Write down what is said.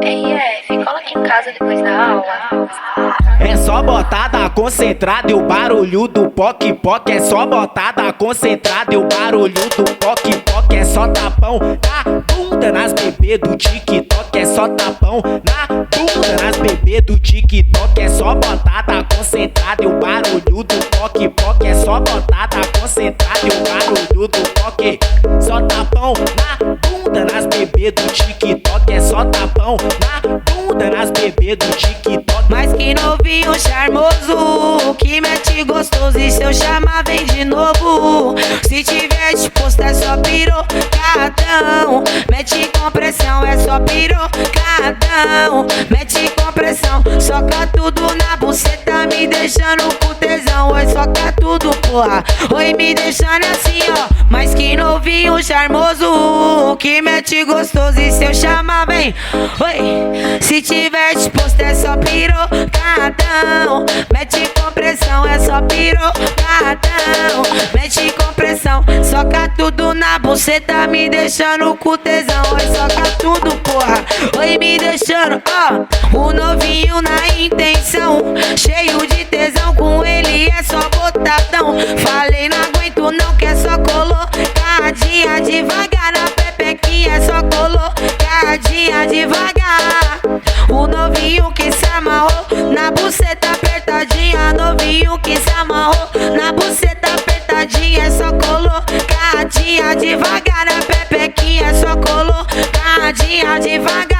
Ei, cola aqui em casa depois da aula. É só botada concentrada e o barulho do poc-poc. É só botada concentrada e o barulho do poc-poc. É só tapão na bunda nas bebê do TikTok. É só tapão na bunda nas bebê do TikTok. É só botada concentrada e o barulho do poc-poc. É só botada concentrada e o barulho do poc. Só tapão na bunda nas bebê do TikTok. É só tapão na bunda nas bebê do TikTok. Mas que novinho charmoso, que mete gostoso, e se eu chamar vem de novo. Se tiver disposto é só pirocadão. Mete com pressão, é só pirocadão. Mete com pressão, soca tudo na buceta, me deixando com tesão. Oi, soca tudo, porra, oi, me deixando assim, ó. Mas que novinho charmoso, que mete gostoso, e se eu chamar vem. Oi, se tiver disposto é só pirocadão. Mete com pressão, é só pirocadão. Mete com pressão, soca tudo na buceta, me deixando com tesão. Oi, soca tudo, porra, oi, me deixando, ó. O novinho na intenção, cheio de tesão, com ele é só botadão. Falei, não aguento não, que é só colocadinha devagar na pepequinha, é só colocadinha devagar. O novinho que se amarrou na buceta apertadinha, novinho que se amarrou na buceta apertadinha, é só colocadinha devagar na pepequinha, é só colocadinha devagar.